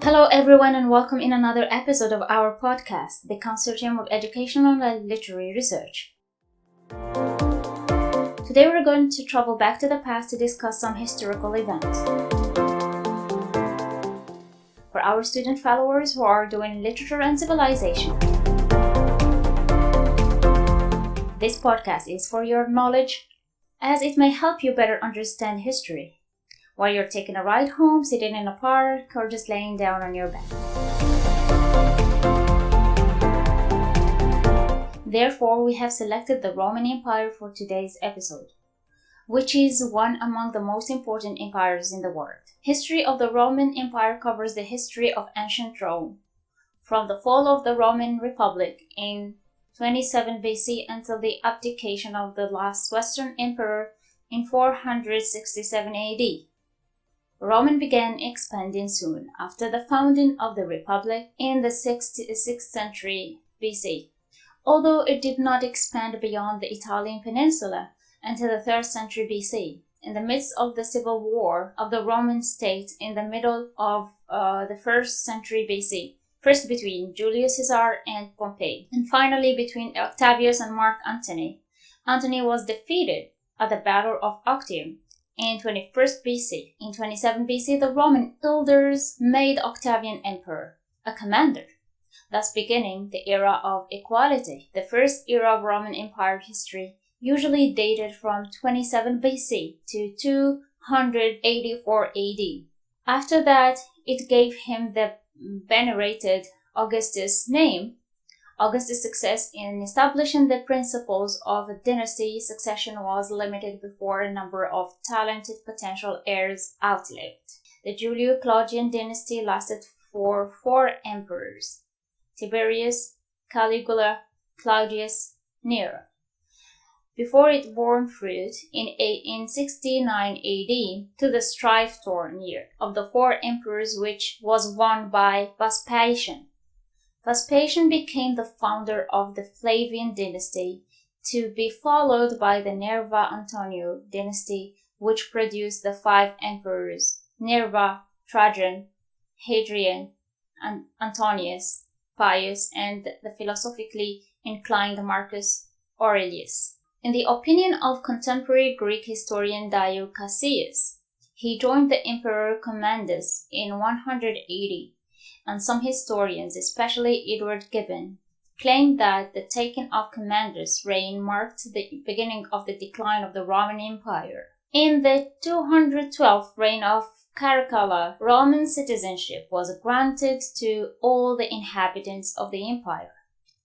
Hello everyone and welcome in another episode of our podcast, the Consortium of Educational and Literary Research. Today we're going to travel back to the past to discuss some historical events. For our student followers who are doing literature and civilization, this podcast is for your knowledge, as it may help you better understand history while you're taking a ride home, sitting in a park, or just laying down on your bed. Therefore, we have selected the Roman Empire for today's episode, which is one among the most important empires in the world. History of the Roman Empire covers the history of ancient Rome, from the fall of the Roman Republic in 27 BC until the abdication of the last Western emperor in 467 AD. Rome began expanding soon after the founding of the Republic in the 6th century BC, although it did not expand beyond the Italian peninsula until the 3rd century BC, in the midst of the civil war of the Roman state in the middle of the 1st century BC, first between Julius Caesar and Pompey, and finally between Octavius and Mark Antony. Antony was defeated at the Battle of Actium in 21st BC. In 27 BC, the Roman elders made Octavian emperor, a commander, thus beginning the era of equality. The first era of Roman Empire history usually dated from 27 BC to 284 AD. After that, it gave him the venerated Augustus name. Augustus' success in establishing the principles of a dynasty succession was limited before a number of talented potential heirs outlived. The Julio-Claudian dynasty lasted for 4 emperors: Tiberius, Caligula, Claudius, Nero, before it bore fruit in 69 AD to the strife-torn year of the 4 emperors, which was won by Vespasian. Vespasian became the founder of the Flavian dynasty, to be followed by the Nerva-Antonio dynasty, which produced the 5 emperors: Nerva, Trajan, Hadrian, Antonius, Pius, and the philosophically inclined Marcus Aurelius. In the opinion of contemporary Greek historian Dio Cassius, he joined the Emperor Commandus in 180. And some historians, especially Edward Gibbon, claim that the taking of Commandus' reign marked the beginning of the decline of the Roman Empire. In the 212th reign of Caracalla, Roman citizenship was granted to all the inhabitants of the empire.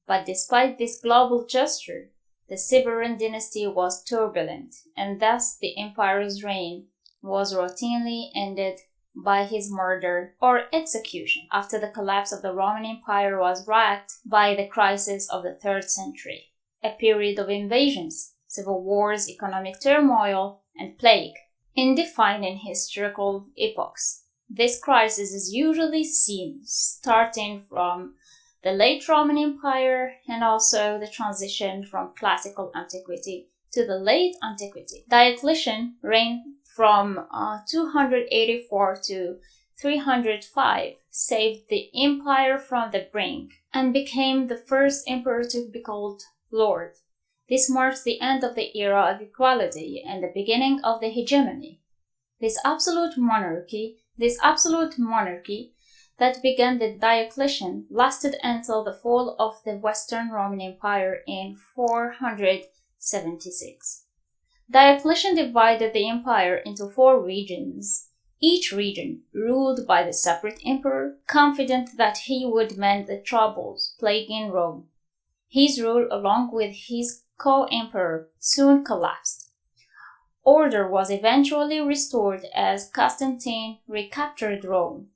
But despite this global gesture, the Severan dynasty was turbulent, and thus the empire's reign was routinely ended by his murder or execution. After the collapse of the Roman Empire was racked by the crisis of the 3rd century, a period of invasions, civil wars, economic turmoil, and plague in defining historical epochs. This crisis is usually seen starting from the late Roman Empire and also the transition from classical antiquity to the late antiquity. Diocletian reigned from 284 to 305, saved the empire from the brink, and became the first emperor to be called Lord. This marks the end of the era of equality and the beginning of the hegemony. This absolute monarchy that began with Diocletian lasted until the fall of the Western Roman Empire in 476. Diocletian divided the empire into 4 regions, each region ruled by the separate emperor, confident that he would mend the troubles plaguing Rome. His rule, along with his co-emperor, soon collapsed. Order was eventually restored as Constantine recaptured Rome,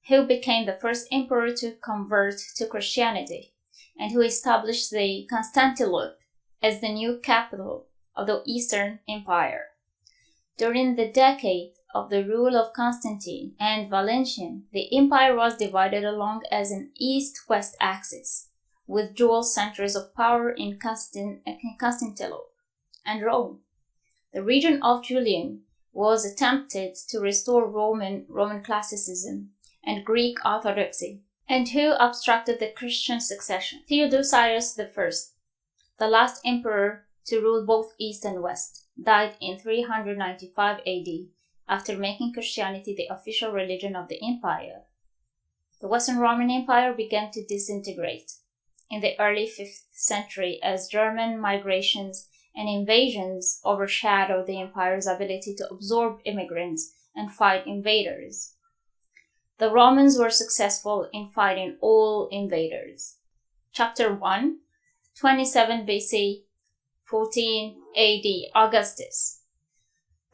who became the first emperor to convert to Christianity, and who established the Constantinople as the new capital of the Eastern Empire. During the decade of the rule of Constantine and Valentinian, the empire was divided along as an east-west axis, with dual centers of power in Constantinople and Rome. The region of Julian was attempted to restore Roman classicism and Greek Orthodoxy, and who obstructed the Christian succession. Theodosius I, the last emperor to rule both East and West, died in 395 AD after making Christianity the official religion of the empire. The Western Roman Empire began to disintegrate in the early 5th century as German migrations and invasions overshadowed the empire's ability to absorb immigrants and fight invaders. The Romans were successful in fighting all invaders. Chapter 1, 27 BC, 14 AD, Augustus.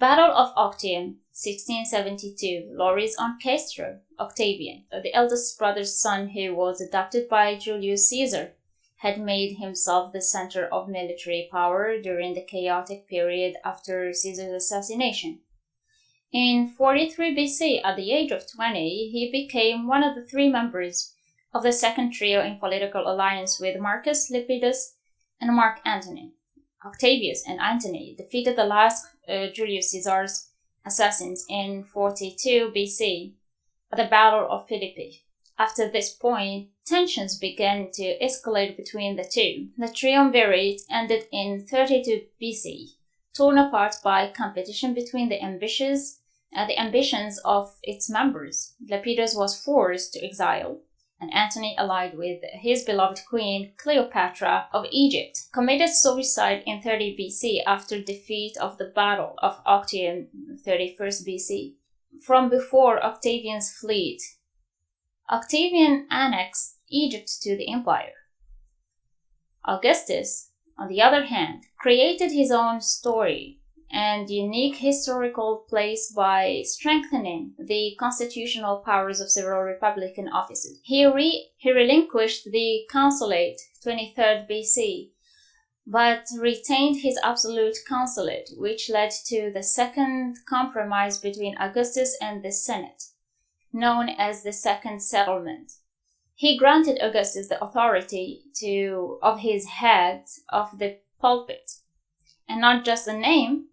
Battle of Actium, 1672, Loris on Castro, Octavian, the eldest brother's son who was adopted by Julius Caesar, had made himself the center of military power during the chaotic period after Caesar's assassination. In 43 BC, at the age of 20, he became one of the 3 members of the second trio in political alliance with Marcus Lepidus and Mark Antony. Octavius and Antony defeated the last Julius Caesar's assassins in 42 BC at the Battle of Philippi. After this point, tensions began to escalate between the two. The triumvirate ended in 32 BC, torn apart by competition between the ambitions of its members. Lepidus was forced to exile, and Antony, allied with his beloved queen Cleopatra of Egypt, committed suicide in 30 BC after defeat of the Battle of Actium, 31st BC. From before Octavian's fleet, Octavian annexed Egypt to the empire. Augustus, on the other hand, created his own story and unique historical place by strengthening the constitutional powers of several republican offices. He relinquished the consulate, 23rd BC, but retained his absolute consulate, which led to the second compromise between Augustus and the Senate, known as the Second Settlement. He granted Augustus the authority of his head of the pulpit, and not just the name.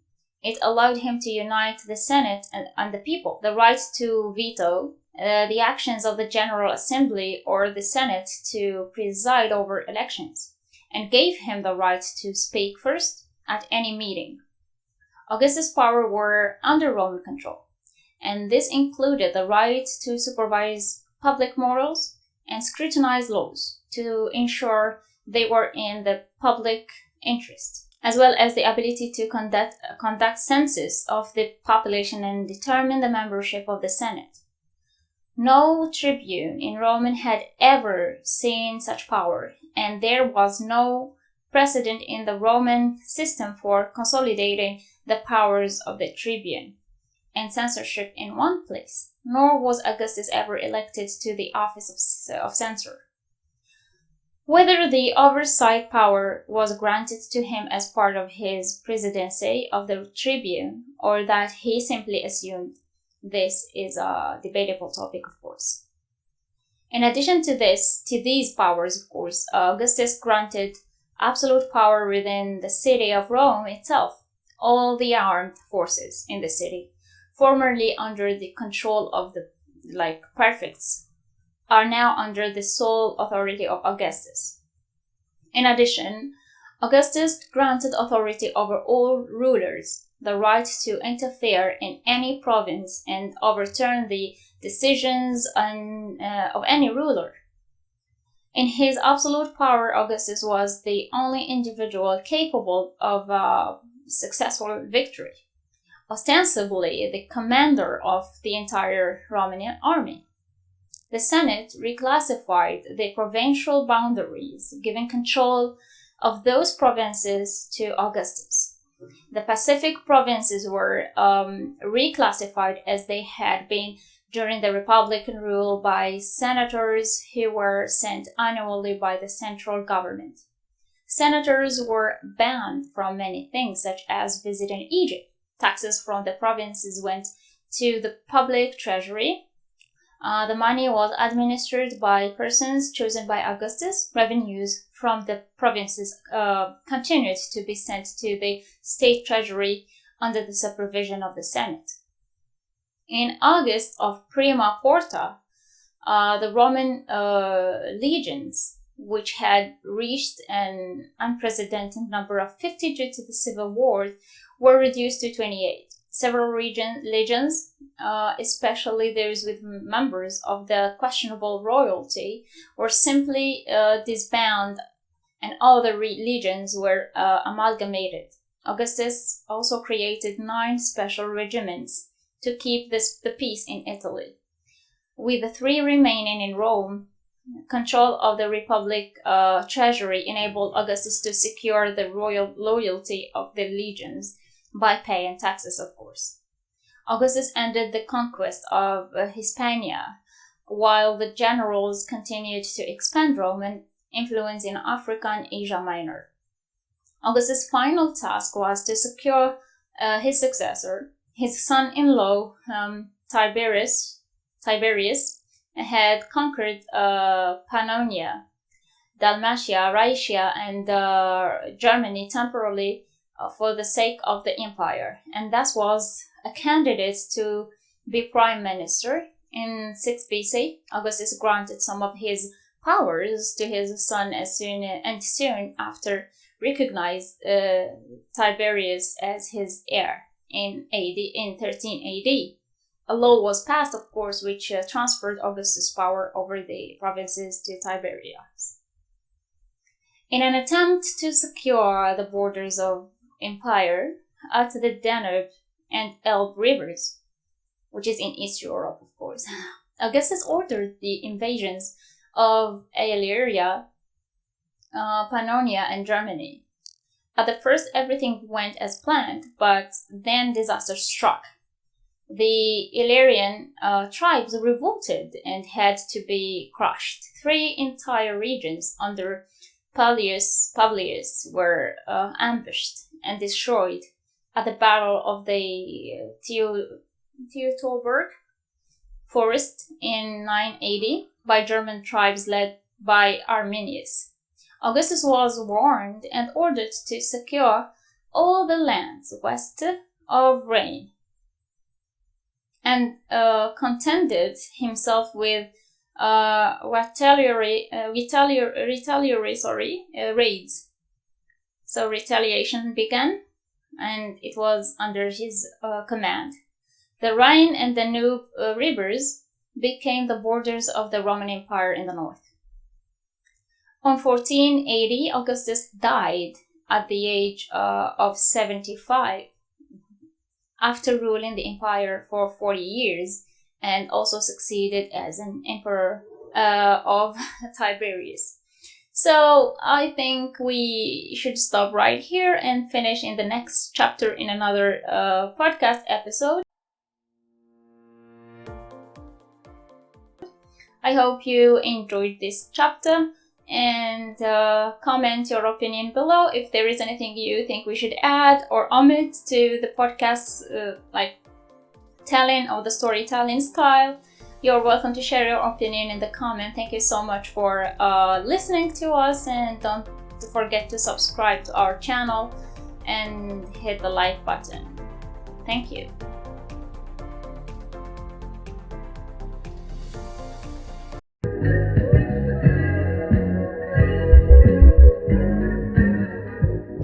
It allowed him to unite the Senate and the people, the right to veto the actions of the General Assembly or the Senate to preside over elections, and gave him the right to speak first at any meeting. Augustus' powers were under Roman control, and this included the right to supervise public morals and scrutinize laws to ensure they were in the public interest, as well as the ability to conduct census of the population and determine the membership of the Senate. No tribune in Rome had ever seen such power, and there was no precedent in the Roman system for consolidating the powers of the tribune and censorship in one place, nor was Augustus ever elected to the office of censor. Whether the oversight power was granted to him as part of his presidency of the tribune, or that he simply assumed this, is a debatable topic, of course. In addition to these powers, of course, Augustus granted absolute power within the city of Rome itself. All the armed forces in the city, formerly under the control of the prefects, are now under the sole authority of Augustus. In addition, Augustus granted authority over all rulers, the right to interfere in any province and overturn the decisions of any ruler. In his absolute power, Augustus was the only individual capable of successful victory, ostensibly the commander of the entire Roman army. The Senate reclassified the provincial boundaries, giving control of those provinces to Augustus. The Pacific provinces were reclassified as they had been during the Republican rule by senators who were sent annually by the central government. Senators were banned from many things, such as visiting Egypt. Taxes from the provinces went to the public treasury. The money was administered by persons chosen by Augustus. Revenues from the provinces continued to be sent to the state treasury under the supervision of the Senate. In August of Prima Porta, the Roman legions, which had reached an unprecedented number of 50 due to the civil wars, were reduced to 28. Several legions, especially those with members of the questionable royalty, were simply disbanded, and other legions were amalgamated. Augustus also created 9 special regiments to keep the peace in Italy. With the 3 remaining in Rome, control of the Republic treasury enabled Augustus to secure the royal loyalty of the legions by paying taxes, of course. Augustus ended the conquest of Hispania, while the generals continued to expand Roman influence in Africa and Asia Minor. Augustus' final task was to secure his successor. His son-in-law, Tiberius, had conquered Pannonia, Dalmatia, Rhaetia, and Germany temporarily for the sake of the empire, and thus was a candidate to be prime minister. In 6 BC, Augustus granted some of his powers to his son soon after recognized Tiberius as his heir in 13 AD. A law was passed, of course, which transferred Augustus' power over the provinces to Tiberius. In an attempt to secure the borders of empire at the Danube and Elbe rivers, which is in East Europe, of course, Augustus ordered the invasions of Illyria, Pannonia, and Germany. At the first, everything went as planned, but then disaster struck. The Illyrian tribes revolted and had to be crushed. 3 entire regions under Publius were ambushed and destroyed at the Battle of the Teutoburg Forest in 980 by German tribes led by Arminius. Augustus was warned and ordered to secure all the lands west of Rhine, and contented himself with retaliatory raids. So retaliation began, and it was under his command. The Rhine and Danube rivers became the borders of the Roman Empire in the north. On 1480, Augustus died at the age of 75, after ruling the empire for 40 years, and also succeeded as an emperor of Tiberius. So I think we should stop right here and finish in the next chapter in another podcast episode. I hope you enjoyed this chapter, and comment your opinion below if there is anything you think we should add or omit to the podcast, like telling or the storytelling style. You're welcome to share your opinion in the comment. Thank you so much for listening to us, and don't forget to subscribe to our channel and hit the like button. Thank you.